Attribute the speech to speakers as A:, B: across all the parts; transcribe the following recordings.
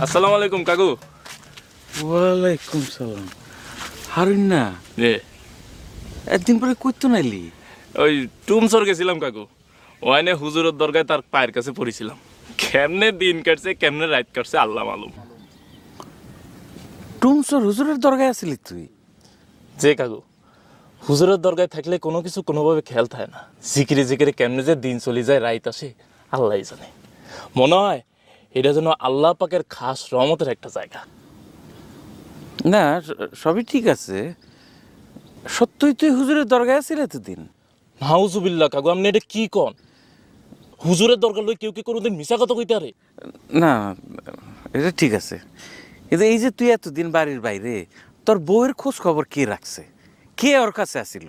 A: আসসালামু আলাইকুম কাকু।
B: ওয়ালাইকুম সালাম। হারুন না
A: রে,
B: একদিন পরে কইতো নাইলি?
A: ওই টুমসর গেছিলাম কাকু। ওয়াইনে হুজুরের দরগায় তার পায়ের কাছে পড়েছিলাম। কেমনে দিন কাটছে কেমনে রাত কাটছে আল্লাহ মালুম।
B: টুমসর হুজুরের দরগায় আসলি তুই?
A: যে কাকু, হুজুরের দরগায় থাকলে কোনো কিছু কোনোভাবে খেয়াল থাকে না। জিকিরে জিকিরে কেমনে যে দিন চলে যায় রাত আসে আল্লাহ জানে। মনে হয় এটা যেন আল্লাহ পাকের খাস রহমতের একটা জায়গা।
B: না, সবই ঠিক আছে। সত্যই তুই হুজুরের দরগায় আসলি এতদিন?
A: নাউজুবিল্লাহ কাকু, আপনি এটা কি কন? হুজুরের দরকার লই কেউ কি কোনোদিন মিছা কথা কইতে পারে?
B: না, এটা ঠিক আছে, কিন্তু এই যে তুই এতদিন বাড়ির বাইরে, তোর বউয়ের খোঁজ খবর কে রাখছে? কে ওর কাছে আসিল?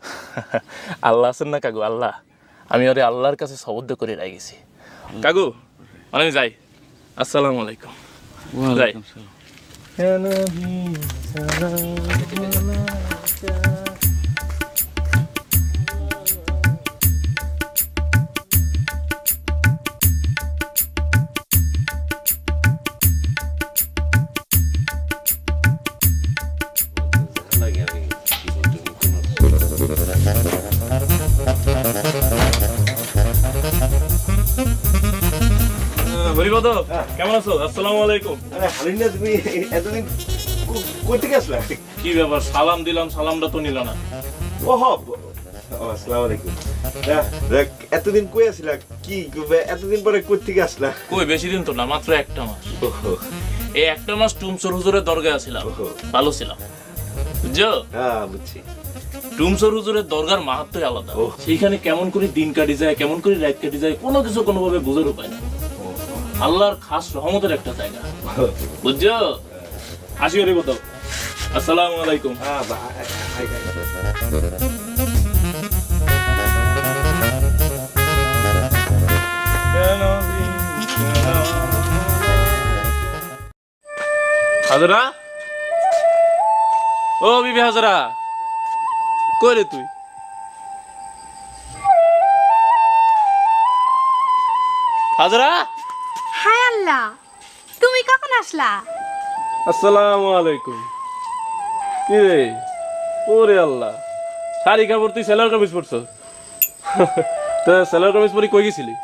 A: আল্লাহ আছেন না কাকু, আল্লাহ। আমি ওরে আল্লাহর কাছে সবদ্ধ করে রাখছি কাকু। আমি যাই। আসসালামু আলাইকুম। যাই। হরিপদ, কেমন আছো? আসসালামু আলাইকুম।
C: আরে হালিনা, তুমি এতদিন কই থেকে আসলা?
A: কি ব্যাপার, সালাম দিলাম, সালামটা তো নিল না।
C: ওহ, আসসালামু আলাইকুম। দেখ, এতদিন কই আসলা? কি এতদিন পরে কই থেকে আসলা?
A: কই বেশি দিন তো না, মাত্র একটা মাস। এই একটা মাস টুমসর হুজুরের দরগায় ছিলাম, ভালো ছিলাম। বুঝছো?
C: হ্যাঁ, বুঝছি।
A: টুমসর হুজুরের দরগার মাহাত্ম্যই আলাদা। সেইখানে কেমন করে দিন কাটি যায়, কেমন করে রাত কাটি যায়, কোনো কিছু কোনোভাবে বোঝার উপায় না। আল্লাহর খাস রহমতের একটা জায়গা, বুঝছো? আসি হরিপদ, আসসালামু আলাইকুম। হাজরা, ও বিবি হাজরা, কই রে তুই? হাজরা,
D: হায় আল্লাহ, তুমি কখন আসলা?
A: আসসালামু আলাইকুম। কি রে, ওরে আল্লাহ, শাড়ি কাপড় তুই সেলার কামিজ পরছো? তা সেলার কামিজ পরে কই গেছিলি?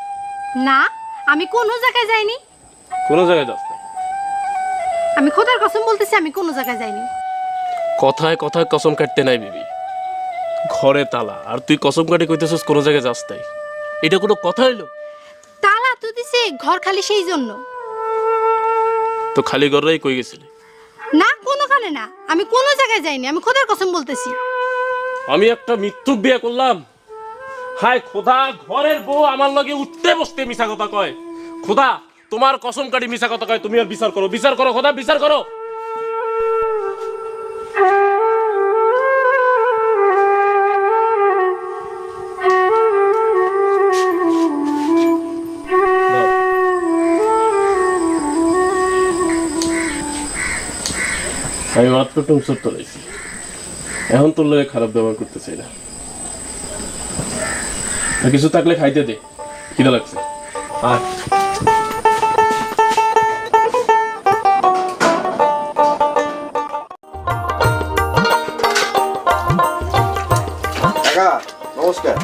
D: না, আমি কোনো জায়গায় যাইনি।
A: কোনো জায়গায় যাস না?
D: আমি খোদার কসম বলতেছি, আমি কোনো জায়গায় যাইনি।
A: কথায় কথায় কসম কাটতে নাই বিবি। ঘরে তালা আর তুই কসম কাটে কইতেছস কোনো জায়গায় যাস তাই? এটা কোনো কথা হইলো?
D: তালা তো দিছে, ঘর খালি সেই জন্য।
A: তো খালি ঘরেই কই গেছিলি?
D: না, কোনোখানে না, আমি কোনো জায়গায় যাইনি, আমি খোদার কসম বলতেছি।
A: আমি একটা মৃত্যুক বিয়ে করলাম। হায় খোদা, ঘরের বউ আমার লগে উঠতে বসতে মিছা কথা কয়। খোদা, তোমার কসম কাটি মিছা কথা কয়, তুমি আর বিচার করো, বিচার করো খোদা, বিচার করো। আমি মাত্র টুমসর তোলাইছি, এখন তোর লগে খারাপ ব্যবহার করতে চাই না। কিছু থাকলে খাইতে দে, খিদা লাগছে। আর
C: কাকা, নমস্কার।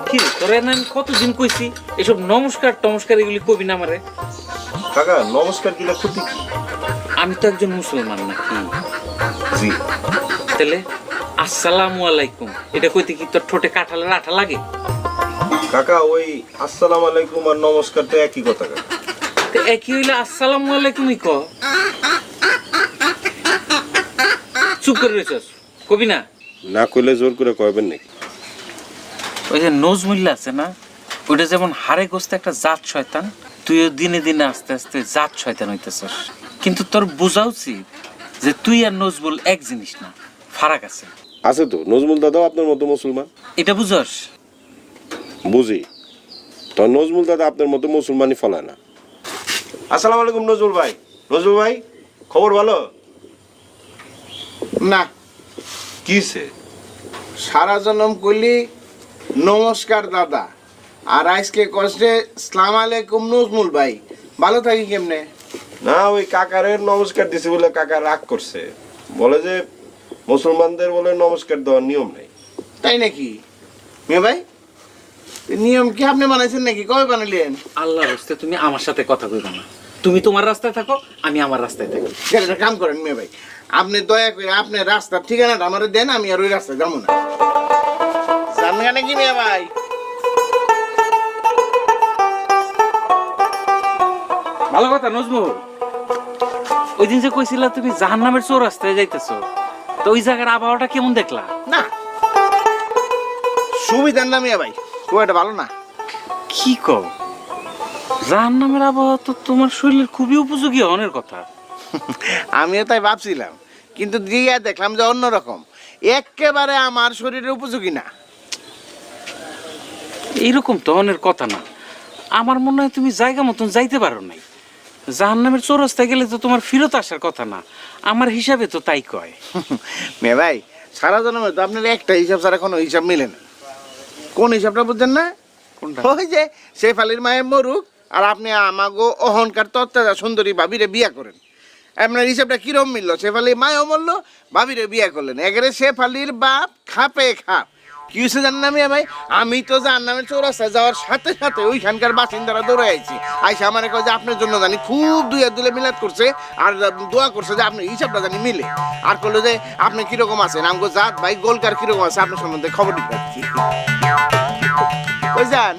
B: কি তোরে না আমি কতদিন কইছি এসব নমস্কার টমস্কার এগুলি কবি না আমারে?
C: কাকা, নমস্কার কিলা ক্ষতি কি?
B: আমি তো একজন মুসলমান নাকি?
C: জি।
B: তাহলে আসসালামু আলাইকুম এটা কইতে কি তোর ঠোঁটে কাঁঠালের আঠা লাগে?
C: কাকা, ওই আসসালামু আলাইকুম আর নমস্কার তো একই কথা কাকা।
B: তো একই হইলে আসসালামু আলাইকুমই ক। চুপ করে রয়েছস, কবি না?
C: না কইলে জোর করে কইবেন নাকি?
B: ওই যে নজমুল্লা আছে না, ওইটা যেমন হারে গোস্তে একটা জাত শয়তান, তুইও দিনে দিনে আস্তে আস্তে জাত শয়তান হইতেছস। কিন্তু তোর বোঝা উচিত যে তুই আর নজমুল এক জিনিস না, ফারাক আছে।
C: আছে তো, নজমুল দাদাও আপনার মতো মুসলমান।
B: এটা বুঝস?
C: বুঝি। তো নজমুল দাদা আপনার মতো মুসলমানই ফলায় না। আসসালামু আলাইকুম নজরুল ভাই। নজরুল ভাই, খবর ভালো?
E: না,
C: কিছে?
E: সারা জনম কইলি নমস্কার দাদা, আর আজকে কষ্টে সালাম আলাইকুম নজমুল ভাই। ভালো থাকি কেমনে?
C: না ওই কাকারের নমস্কার দিছে বলে কাকা রাগ করছে, বলে যে মুসলমানদের বলে নমস্কার দেওয়ার নিয়ম নেই।
E: তাই নাকি মেয়ে ভাই? নিয়ম কি আপনি বানাইছেন নাকি? কবে বানাইলেন?
B: আল্লাহর রাস্তায় তুমি আমার সাথে কথা কইবা না। তুমি তোমার রাস্তায় থাকো, আমি আমার রাস্তায় থাকি।
E: একটা কাম করেন মেয়ে ভাই, আপনি দয়া করে আপনার রাস্তার ঠিকানাটা আমার দেন, আমি আর ওই রাস্তায় যাবো না। জানেন নাকি মেয়ে ভাই?
B: ভালো কথা নজমুল, ওই দিন যে কইছিলা তুমি জাহান্নামের চৌরাস্তায় যাইতেছো, তো ওই জায়গার আবহাওয়াটা কেমন দেখলা?
E: না সুবিধার না মেয়ে ভাই, খুব একটা ভালো না।
B: কি কও? জাহান্নামের আবহাওয়া তো তোমার শরীরের খুবই উপযোগী হওয়ার কথা।
E: আমিও তাই ভাবছিলাম, কিন্তু দিয়ে দেখলাম যে অন্যরকম, একেবারে আমার শরীরের উপযোগী না।
B: এইরকম তো অনেক কথা না। আমার মনে হয় তুমি জায়গা মতন যাইতে পারো নাই। জাহান্নামের চৌরাস্তায় গেলে তো তোমার ফিরত আসার কথা না, আমার হিসাবে তো তাই কয়।
E: মেয়ে ভাই সারা জন্মে তো আপনার একটা হিসাব ছাড়া কোনো হিসাব মিলে না। কোন হিসাবটা বুঝছেন না?
B: কোনটা?
E: ওই যে শেফ আলীর মায়ের মরুক আর আপনি আমাগো অহংকার তত্ত্বা সুন্দরী ভাবিরে বিয়া করেন, আপনার হিসাবটা কিরম মিললো? শেফ আলীর মায়ও মরলো, ভাবিরে বিয়া করলেন, একেবারে শেফ আলীর বাপ খাপে খাপ। কি হয়েছে জানেন না মেয়ে ভাই? আমি তো জাহান্নামের চৌরাস্তায় যাওয়ার সাথে সাথে ওইখানকার বাসিন্দারা দৌড়ে আইছি, আইসা আমার কয় যে আপনার জন্য জানি খুব দুই হাত দুলে মিলাদ করছে আর দোয়া করছে যে আপনার হিসাবটা জানি মিলে, আর করলো যে আপনি কিরকম আছেন, আমগো জাত ভাই গোলকার কিরকম আছে আপনার সম্বন্ধে খবর দিতে পারছি। ওই যান